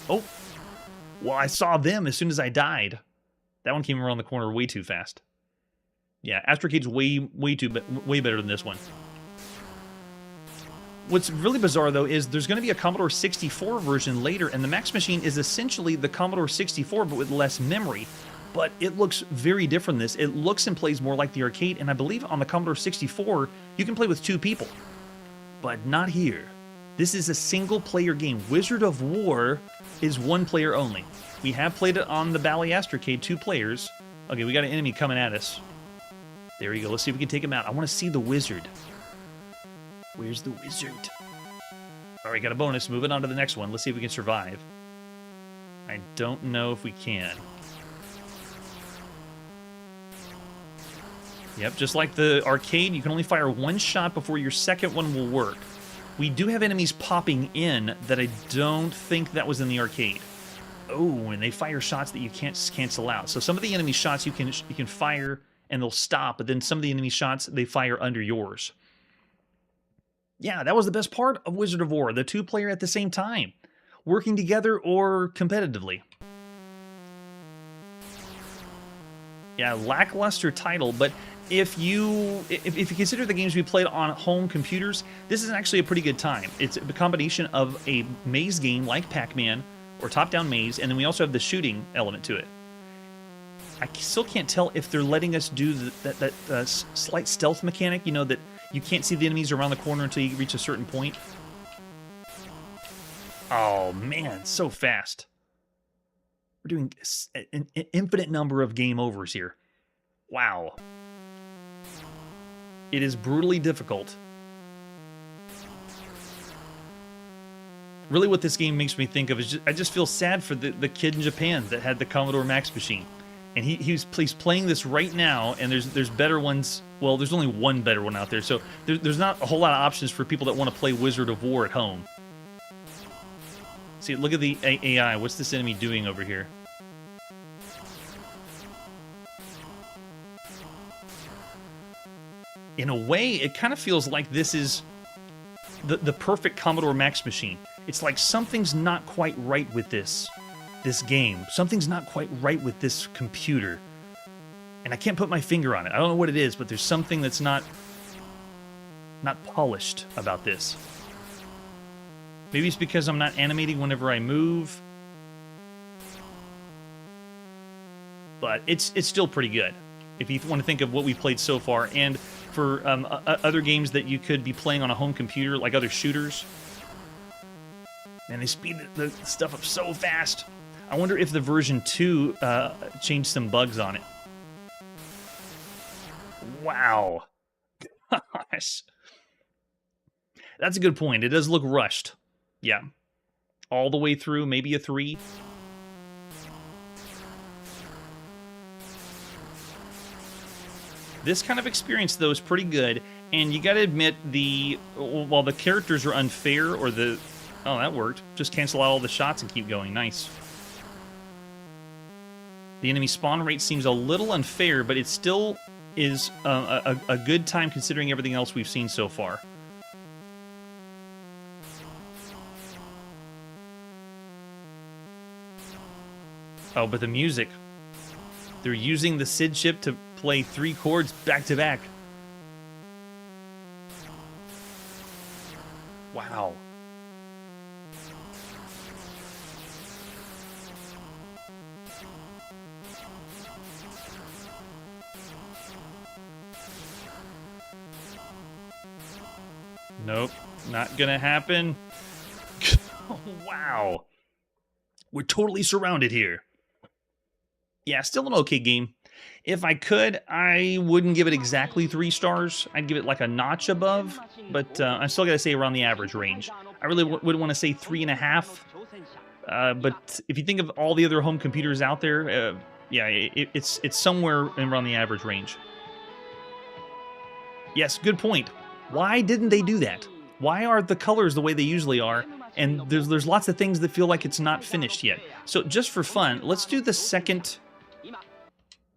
Oh. Well, I saw them as soon as I died. That one came around the corner way too fast. Yeah, Astrocade's way better than this one. What's really bizarre, though, is there's going to be a Commodore 64 version later, and the Max machine is essentially the Commodore 64, but with less memory. But it looks very different than this. It looks and plays more like the arcade, and I believe on the Commodore 64, you can play with 2 people. But not here. This is a single-player game. Wizard of War is 1 player only. We have played it on the Bally Astrocade, 2 players. Okay, we got an enemy coming at us. There you go. Let's see if we can take him out. I want to see the wizard. Where's the wizard? All right, got a bonus. Moving on to the next one. Let's see if we can survive. I don't know if we can. Yep, just like the arcade, you can only fire one shot before your second one will work. We do have enemies popping in that I don't think that was in the arcade. Oh, and they fire shots that you can't cancel out. So some of the enemy shots you can fire and they'll stop, but then some of the enemy shots, they fire under yours. Yeah, that was the best part of Wizard of War, the two-player at the same time, working together or competitively. Yeah, lackluster title, but if you consider the games we played on home computers, this is actually a pretty good time. It's a combination of a maze game like Pac-Man or top-down maze, and then we also have the shooting element to it. I still can't tell if they're letting us do that slight stealth mechanic, you know, that you can't see the enemies around the corner until you reach a certain point. Oh, man, so fast. We're doing an infinite number of game overs here. Wow. It is brutally difficult. Really what this game makes me think of is I just feel sad for the kid in Japan that had the Commodore Max machine. And he's playing this right now, and there's better ones. Well, there's only one better one out there, so there's not a whole lot of options for people that want to play Wizard of War at home. See, look at the AI. What's this enemy doing over here? In a way, it kind of feels like this is the perfect Commodore Max machine. It's like something's not quite right with this game. Something's not quite right with this computer. And I can't put my finger on it. I don't know what it is, but there's something that's not polished about this. Maybe it's because I'm not animating whenever I move. But it's still pretty good. If you want to think of what we played so far, and for other games that you could be playing on a home computer, like other shooters. Man, they speed the stuff up so fast. I wonder if the version 2 changed some bugs on it. Wow. Gosh. That's a good point. It does look rushed. Yeah. All the way through, maybe a 3. This kind of experience, though, is pretty good. And you gotta admit, while the characters are unfair, or the... Oh, that worked. Just cancel out all the shots and keep going. Nice. The enemy spawn rate seems a little unfair, but it still is a good time considering everything else we've seen so far. Oh, but the music. They're using the SID chip to play 3 chords back to back. Wow. Nope, not gonna happen. Oh, wow. We're totally surrounded here. Yeah, still an okay game. If I could, I wouldn't give it exactly 3 stars. I'd give it like a notch above, but I'm still gotta say around the average range. I really would want to say 3.5. But if you think of all the other home computers out there, yeah, it's somewhere around the average range. Yes, good point. Why didn't they do that? Why are the colors the way they usually are? And there's lots of things that feel like it's not finished yet. So just for fun, let's do the second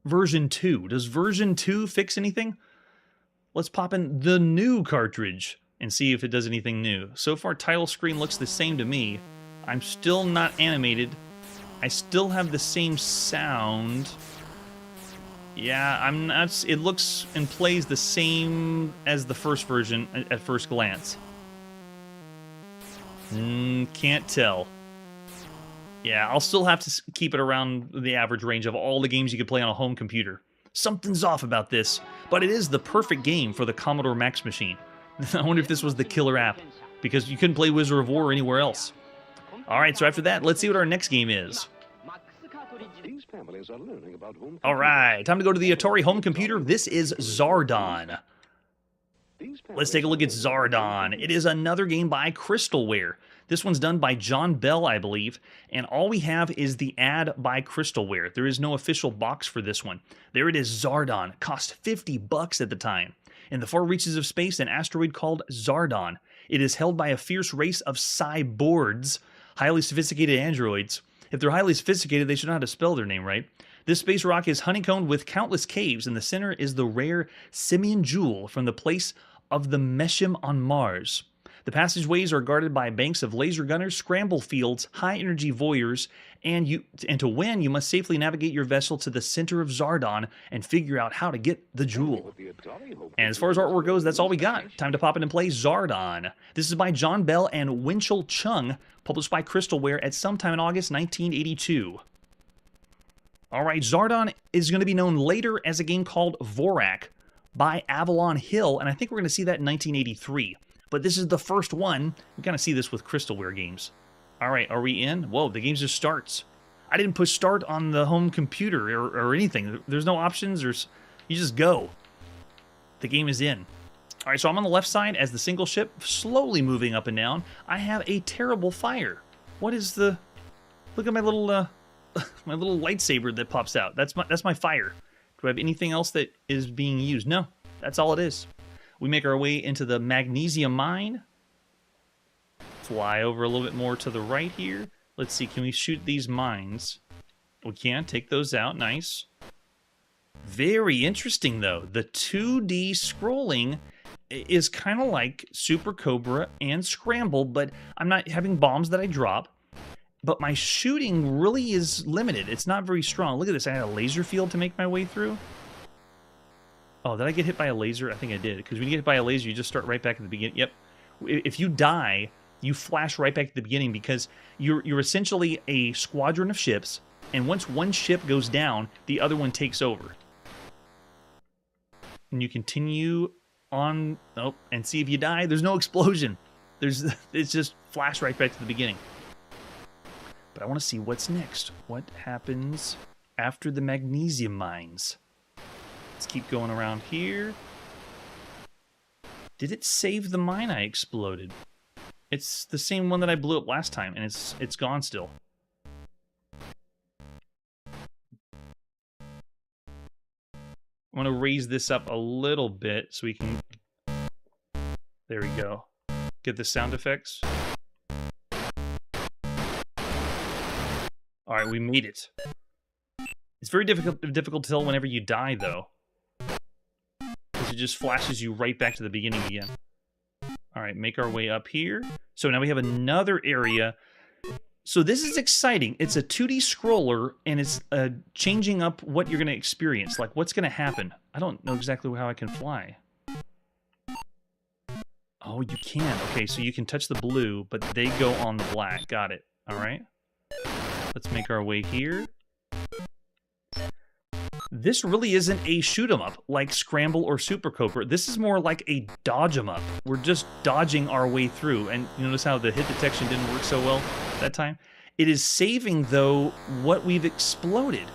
version 2. Does version 2 fix anything? Let's pop in the new cartridge and see if it does anything new. So far, title screen looks the same to me. I'm still not animated. I still have the same sound. Yeah, I'm not. It looks and plays the same as the first version at first glance. Can't tell. Yeah, I'll still have to keep it around the average range of all the games you could play on a home computer. Something's off about this, but it is the perfect game for the Commodore Max machine. I wonder if this was the killer app, because you couldn't play Wizard of War anywhere else. Alright, so after that, let's see what our next game is. These families families are learning about home. All right, time to go to the Atari home computer. This is Zardon. Let's take a look at Zardon. It is another game by Crystalware. This one's done by John Bell, I believe, and all we have is the ad by Crystalware. There is no official box for this one. There it is, Zardon. Cost $50 at the time. In the far reaches of space, an asteroid called Zardon. It is held by a fierce race of cyborgs, highly sophisticated androids. If they're highly sophisticated, they should know how to spell their name right. This space rock is honeycombed with countless caves. In the center is the rare Simeon Jewel from the place of the Meshim on Mars. The passageways are guarded by banks of laser gunners, scramble fields, high-energy voyeurs, and to win, you must safely navigate your vessel to the center of Zardon and figure out how to get the jewel. And as far as artwork goes, that's all we got. Time to pop in and play Zardon. This is by John Bell and Winchell Chung, published by Crystalware at sometime in August 1982. All right, Zardon is going to be known later as a game called Vorak by Avalon Hill, and I think we're going to see that in 1983. But this is the first one. We kind of see this with Crystalware games. All right, are we in? Whoa, the game just starts. I didn't push start on the home computer or anything. There's no options. You just go. The game is in. All right, so I'm on the left side as the single ship, slowly moving up and down. I have a terrible fire. What is the... Look at my little my little lightsaber that pops out. That's my fire. Do I have anything else that is being used? No, that's all it is. We make our way into the magnesium mine. Fly over a little bit more to the right here. Let's see, can we shoot these mines? We can, take those out, nice. Very interesting though. The 2D scrolling is kind of like Super Cobra and Scramble, but I'm not having bombs that I drop. But my shooting really is limited. It's not very strong. Look at this, I had a laser field to make my way through. Oh, did I get hit by a laser? I think I did. Because when you get hit by a laser, you just start right back at the beginning. Yep. If you die, you flash right back at the beginning because you're essentially a squadron of ships, and once one ship goes down, the other one takes over. And you continue on, oh, and see if you die. There's no explosion. It's just flash right back to the beginning. But I want to see what's next. What happens after the magnesium mines? Let's keep going around here. Did it save the mine I exploded? It's the same one that I blew up last time, and it's gone still. I'm going to raise this up a little bit so we can... There we go. Get the sound effects. All right, we made it. It's very difficult to tell whenever you die, though. Because it just flashes you right back to the beginning again. All right, make our way up here. So now we have another area. So this is exciting. It's a 2D scroller, and it's changing up what you're going to experience. Like, what's going to happen? I don't know exactly how I can fly. Oh, you can. Okay, so you can touch the blue, but they go on the black. Got it. All right. Let's make our way here. This really isn't a shoot 'em up like Scramble or Super Cobra. This is more like a dodge 'em up. We're just dodging our way through. And you notice how the hit detection didn't work so well that time? It is saving, though, what we've exploded.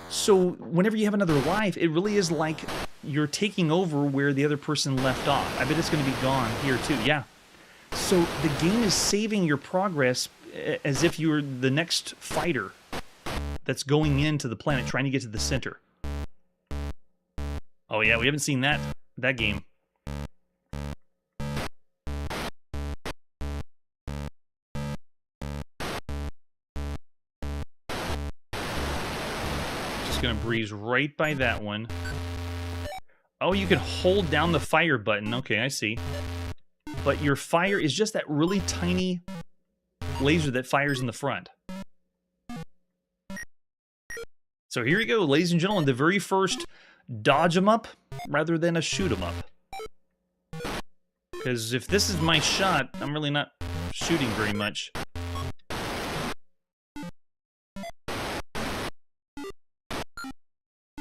So whenever you have another life, it really is like you're taking over where the other person left off. I bet it's going to be gone here, too. Yeah. So the game is saving your progress as if you were the next fighter that's going into the planet, trying to get to the center. Oh yeah, we haven't seen that game. Just gonna breeze right by that one. Oh, you can hold down the fire button. Okay, I see. But your fire is just that really tiny laser that fires in the front. So here you go, ladies and gentlemen, the very first dodge 'em up rather than a shoot 'em up. Because if this is my shot, I'm really not shooting very much.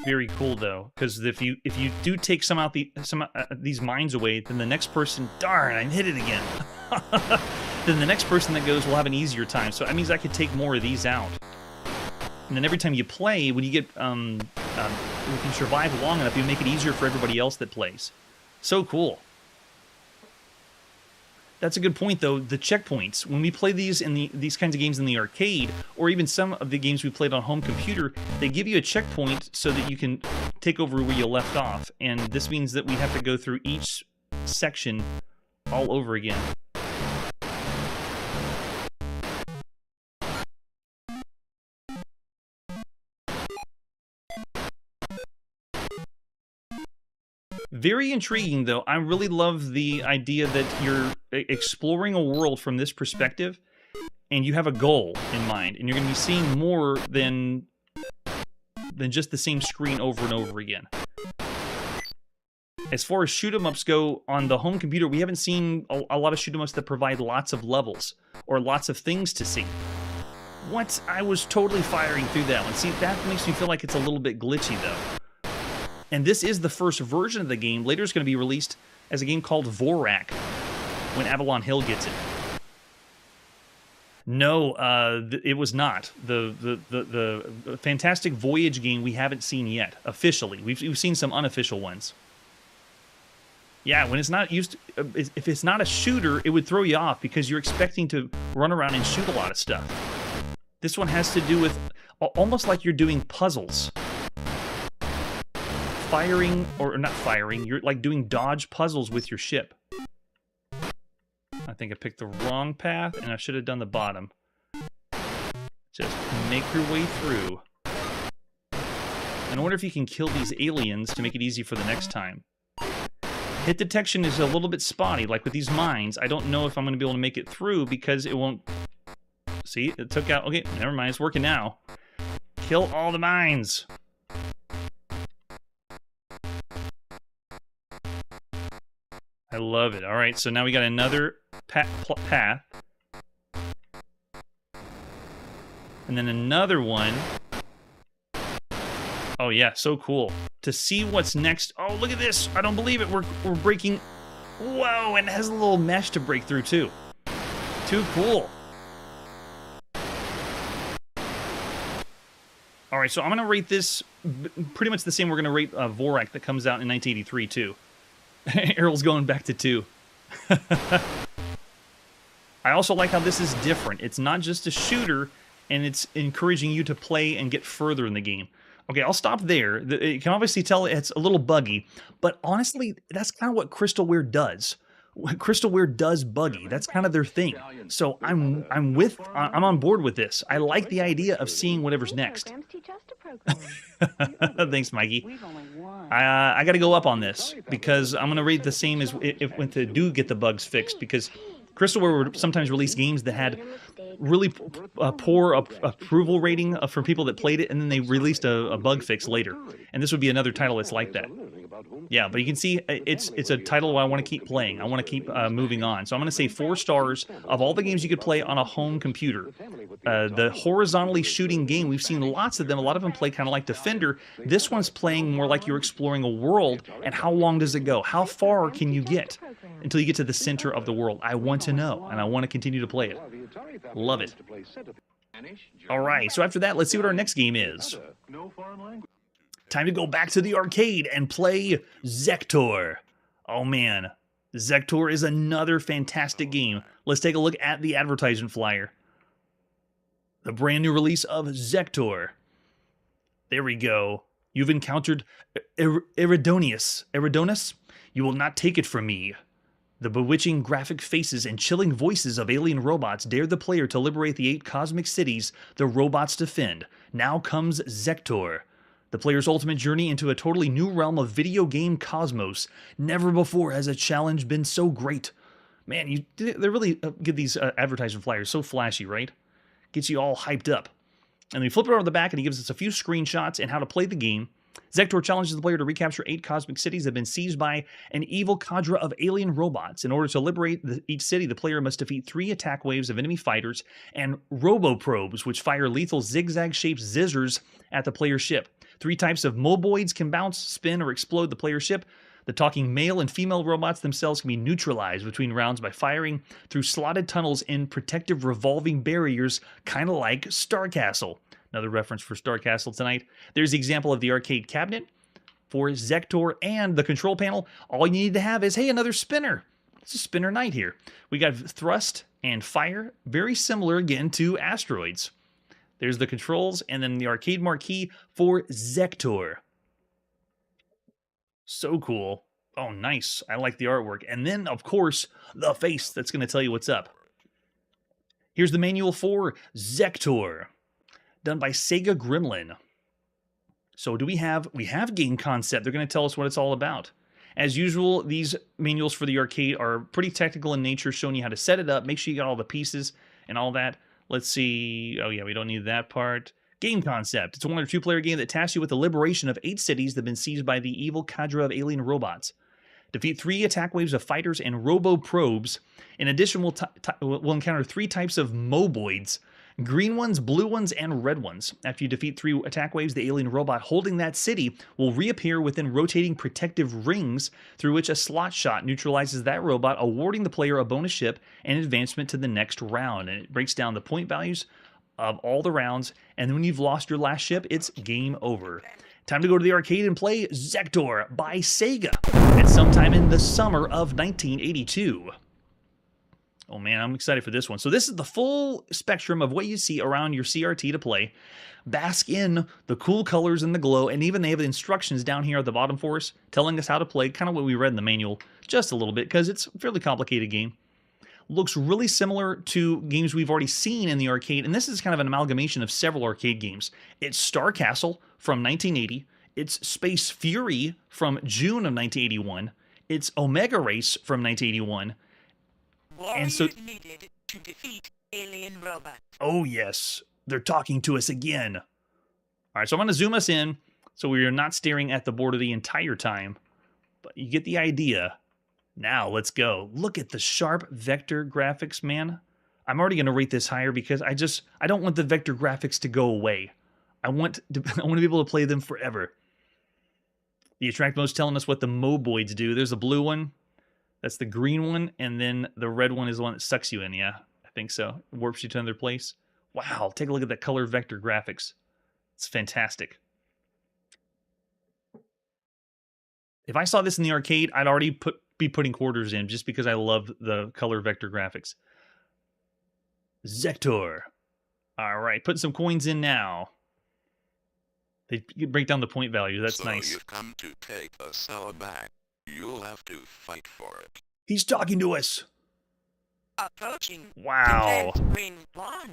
Very cool though, because if you do take some these mines away, then the next person, darn, I hit it again. Then the next person that goes will have an easier time. So that means I could take more of these out. And then every time you play, when you get, you can survive long enough, you make it easier for everybody else that plays. So cool. That's a good point, though. The checkpoints. When we play these in these kinds of games in the arcade, or even some of the games we played on home computer, they give you a checkpoint so that you can take over where you left off. And this means that we have to go through each section all over again. Very intriguing, though. I really love the idea that you're exploring a world from this perspective, and you have a goal in mind, and you're going to be seeing more than just the same screen over and over again. As far as shoot-'em-ups go, on the home computer, we haven't seen a lot of shoot-'em-ups that provide lots of levels, or lots of things to see. What? I was totally firing through that one. See, that makes me feel like it's a little bit glitchy, though. And this is the first version of the game. Later it's going to be released as a game called Vorak when Avalon Hill gets it. No, it was not. The Fantastic Voyage game we haven't seen yet, officially. We've seen some unofficial ones. Yeah, when it's not used, if it's not a shooter, it would throw you off because you're expecting to run around and shoot a lot of stuff. This one has to do with almost like you're doing puzzles. Firing, or not firing, you're like doing dodge puzzles with your ship. I think I picked the wrong path, and I should have done the bottom. Just make your way through. And I wonder if you can kill these aliens to make it easy for the next time. Hit detection is a little bit spotty, like with these mines. I don't know if I'm going to be able to make it through because it won't... See, it took out... Okay, never mind, it's working now. Kill all the mines! I love it. All right, so now we got another path. And then another one. Oh, yeah, so cool. To see what's next. Oh, look at this. I don't believe it. We're breaking. Whoa, and it has a little mesh to break through, too. Too cool. All right, so I'm going to rate this pretty much the same we're going to rate Vorak that comes out in 1983, too. Errol's going back to 2. I also like how this is different. It's not just a shooter, and it's encouraging you to play and get further in the game. Okay, I'll stop there. You can obviously tell it's a little buggy, but honestly, that's kind of what Crystalware does. Crystalware does buggy. That's kind of their thing. So I'm on board with this. I like the idea of seeing whatever's next. Thanks, Mikey. I got to go up on this because I'm going to rate the same as if when they do get the bugs fixed, because Crystalware would sometimes release games that had really poor approval rating from people that played it, and then they released a bug fix later. And this would be another title that's like that. Yeah, but you can see it's a title I want to keep playing. I want to keep moving on. So I'm going to say 4 stars of all the games you could play on a home computer. The horizontally shooting game, we've seen lots of them. A lot of them play kind of like Defender. This one's playing more like you're exploring a world. And how long does it go? How far can you get until you get to the center of the world? I want to know, and I want to continue to play it. Love it. All right, so after that, let's see what our next game is. Time to go back to the arcade and play Zektor. Oh man, Zektor is another fantastic game. Let's take a look at the advertisement flyer. The brand new release of Zektor. There we go. You've encountered Eridonius. You will not take it from me. The bewitching graphic faces and chilling voices of alien robots dare the player to liberate the 8 cosmic cities the robots defend. Now comes Zektor, the player's ultimate journey into a totally new realm of video game cosmos. Never before has a challenge been so great. Man, they really give these advertisement flyers so flashy, right? Gets you all hyped up. And we flip it over the back and he gives us a few screenshots and how to play the game. Zektor challenges the player to recapture 8 cosmic cities that have been seized by an evil cadre of alien robots. In order to liberate each city, the player must defeat 3 attack waves of enemy fighters and robo-probes, which fire lethal zigzag-shaped zizzers at the player's ship. 3 types of moboids can bounce, spin, or explode the player's ship. The talking male and female robots themselves can be neutralized between rounds by firing through slotted tunnels in protective revolving barriers, kind of like Star Castle. Another reference for Star Castle tonight. There's the example of the arcade cabinet for Zektor and the control panel. All you need to have is, hey, another spinner. It's a spinner night here. We got thrust and fire, very similar again to asteroids. There's the controls, and then the arcade marquee for Zektor. So cool. Oh, nice. I like the artwork. And then, of course, the face that's going to tell you what's up. Here's the manual for Zektor, done by Sega Gremlin. So we have game concept. They're going to tell us what it's all about. As usual, these manuals for the arcade are pretty technical in nature, showing you how to set it up, make sure you got all the pieces and all that. Let's see. Oh, yeah, we don't need that part. Game concept. It's a 1- or 2-player game that tasks you with the liberation of 8 cities that have been seized by the evil cadre of alien robots. Defeat 3 attack waves of fighters and robo-probes. In addition, we'll encounter 3 types of moboids. Green ones, blue ones, and red ones. After you defeat 3 attack waves, the alien robot holding that city will reappear within rotating protective rings through which a slot shot neutralizes that robot, awarding the player a bonus ship and advancement to the next round. And it breaks down the point values of all the rounds, and when you've lost your last ship, it's game over. Time to go to the arcade and play Zektor by Sega at sometime in the summer of 1982. Oh man, I'm excited for this one. So this is the full spectrum of what you see around your CRT to play. Bask in the cool colors and the glow, and even they have the instructions down here at the bottom for us, telling us how to play, kind of what we read in the manual, just a little bit, because it's a fairly complicated game. Looks really similar to games we've already seen in the arcade, and this is kind of an amalgamation of several arcade games. It's Star Castle from 1980, it's Space Fury from June of 1981, it's Omega Race from 1981, and so needed to defeat alien robots. Oh yes, they're talking to us again. All right, so I'm going to zoom us in so we are not staring at the border the entire time, but you get the idea. Now, let's go. Look at the sharp vector graphics, man. I'm already going to rate this higher because I don't want the vector graphics to go away. I want to be able to play them forever. The attract mode's telling us what the moboids do. There's a blue one. That's the green one. And then the red one is the one that sucks you in. Yeah, I think so. It warps you to another place. Wow, take a look at that color vector graphics. It's fantastic. If I saw this in the arcade, I'd already be putting quarters in just because I love the color vector graphics. Zektor. All right, put some coins in now. They break down the point value. That's nice. So you've come to take a cell back. You'll have to fight for it. He's talking to us. Approaching. Wow. Green one.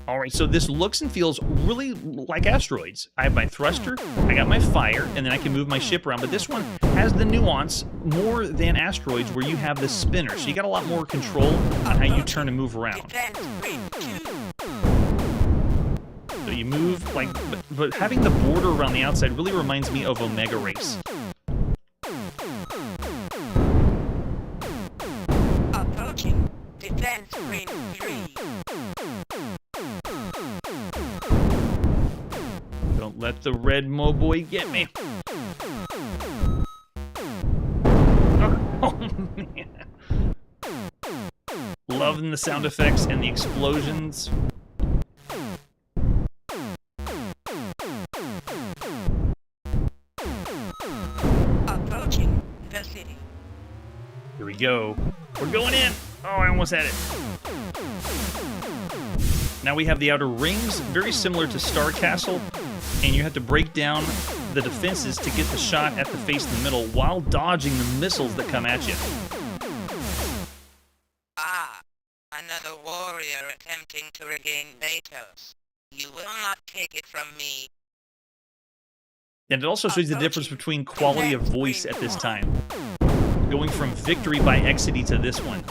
All right, so this looks and feels really like asteroids. I have my thruster, I got my fire, and then I can move my ship around. But this one has the nuance more than asteroids where you have the spinner. So you got a lot more control on how you turn and move around. So you move, like, but having the border around the outside really reminds me of Omega Race. Approaching. Defense green 3. Don't let the red moboid get me. Oh, man. Loving the sound effects and the explosions. Approaching the city. Here we go. We're going in. Oh, I almost had it. Now we have the outer rings, very similar to Star Castle, and you have to break down the defenses to get the shot at the face in the middle while dodging the missiles that come at you. Ah, another warrior attempting to regain Betos. You will not take it from me. And it also shows you the difference between quality of voice at this time. Going from Victory by Exidy to this one.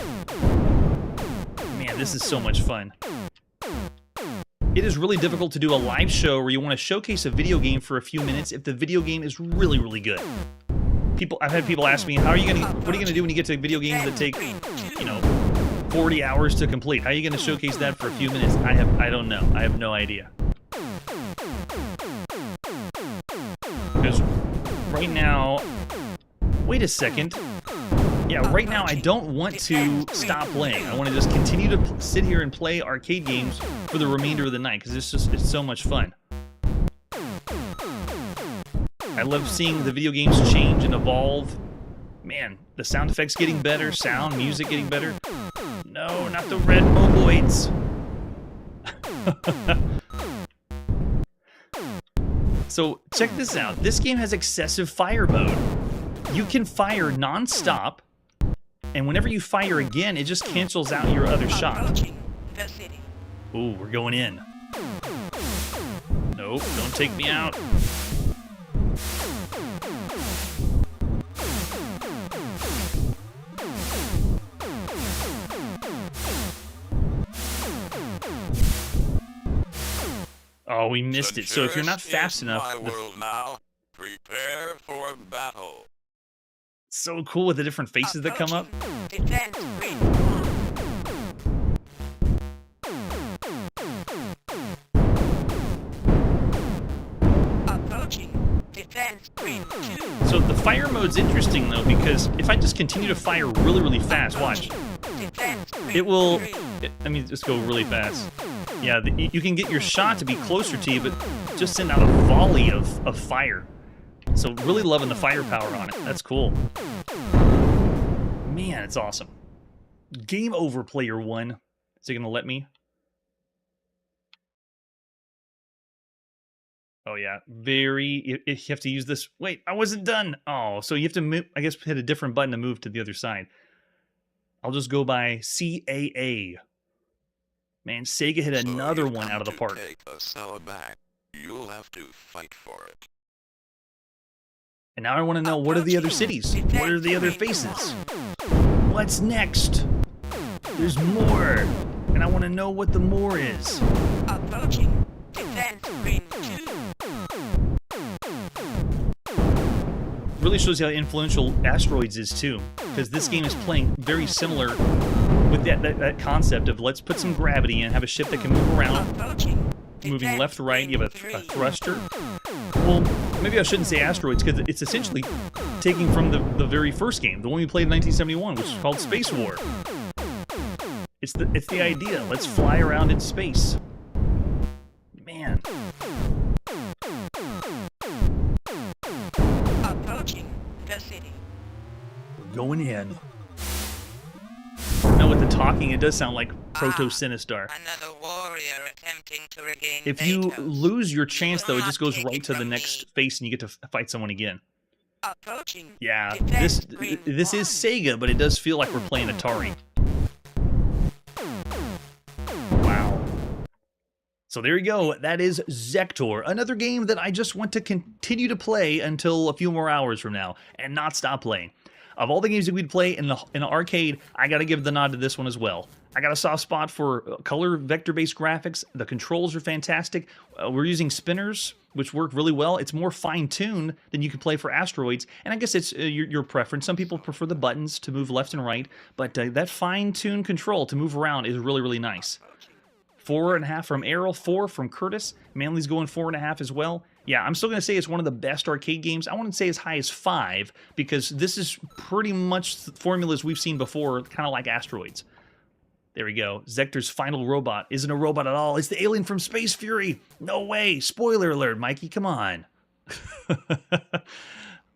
Man, this is so much fun. It is really difficult to do a live show where you want to showcase a video game for a few minutes if the video game is really, really good. I've had people ask me, what are you gonna do when you get to video games that take, 40 hours to complete? How are you gonna showcase that for a few minutes? I don't know. I have no idea. Because right now, wait a second. Yeah, right now I don't want to stop playing. I want to just continue to sit here and play arcade games for the remainder of the night because it's so much fun. I love seeing the video games change and evolve. Man, the sound effects getting better, sound, music getting better. No, not the red moboids. So check this out. This game has excessive fire mode. You can fire non-stop, and whenever you fire again, it just cancels out your other shot. Ooh, we're going in. Nope, don't take me out. Oh, we missed it. So if you're not fast enough... My world now. Prepare for battle. So cool with the different faces that come up. So the fire mode's interesting though, because if I just continue to fire really fast, watch. It will... I mean, just go really fast. Yeah, you can get your shot to be closer to you, but just send out a volley of fire. So really loving the firepower on it. That's cool. Man, it's awesome. Game over, player one. Is it going to let me? Oh, yeah. You have to use this. Wait, I wasn't done. Oh, so you have to move, I guess, hit a different button to move to the other side. I'll just go by CAA. Man, Sega hit another one out of the park. Take a cell back. You'll have to fight for it. And now I want to know, what are the other cities? What are the other faces? What's next? There's more. And I want to know what the more is. Approaching defense ring 2. Really shows you how influential Asteroids is too, because this game is playing very similar with that concept of let's put some gravity in, have a ship that can move around, moving left to right. You have a thruster. Well, maybe I shouldn't say Asteroids, because it's essentially taking from the very first game, the one we played in 1971, which is called Space War. It's the idea. Let's fly around in space. Man. The city. We're going in. Now with the talking, it does sound like Proto-Sinistar. Another warrior attempting to regain If you Betos. lose your chance, though, it just goes right to the next face, and you get to fight someone again. Approaching Yeah, defense this ring is 1. Sega, but it does feel like we're playing Atari. Wow. So there you go. That is Zektor, another game that I just want to continue to play until a few more hours from now and not stop playing. Of all the games that we'd play in the arcade, I got to give the nod to this one as well. I got a soft spot for color vector-based graphics. The controls are fantastic. We're using spinners, which work really well. It's more fine-tuned than you can play for Asteroids, and I guess it's your preference. Some people prefer the buttons to move left and right, but that fine-tuned control to move around is really nice. 4.5 from Errol, 4 from Curtis. Manley's going 4.5 as well. Yeah, I'm still going to say it's one of the best arcade games. I wouldn't say as high as 5, because this is pretty much formulas we've seen before, kind of like Asteroids. There we go. Zektor's final robot isn't a robot at all. It's the alien from Space Fury. No way. Spoiler alert, Mikey. Come on.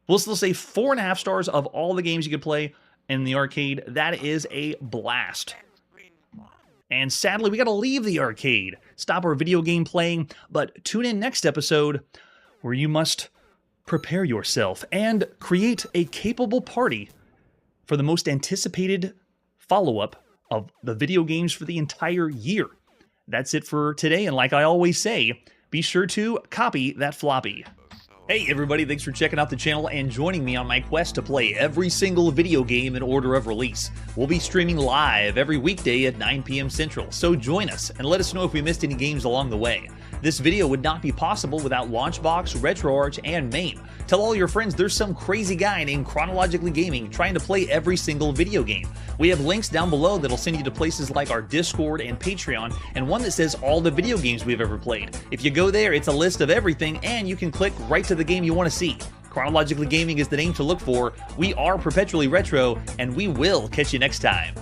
We'll still say 4.5 stars of all the games you could play in the arcade. That is a blast. And sadly, we got to leave the arcade, stop our video game playing, but tune in next episode where you must prepare yourself and create a capable party for the most anticipated follow-up of the video games for the entire year. That's it for today, and like I always say, be sure to copy that floppy. Hey everybody, thanks for checking out the channel and joining me on my quest to play every single video game in order of release. We'll be streaming live every weekday at 9 p.m. Central, so join us and let us know if we missed any games along the way. This video would not be possible without Launchbox, RetroArch, and MAME. Tell all your friends there's some crazy guy named Chronologically Gaming trying to play every single video game. We have links down below that'll send you to places like our Discord and Patreon, and one that says all the video games we've ever played. If you go there, it's a list of everything, and you can click right to the game you want to see. Chronologically Gaming is the name to look for. We are perpetually retro, and we will catch you next time.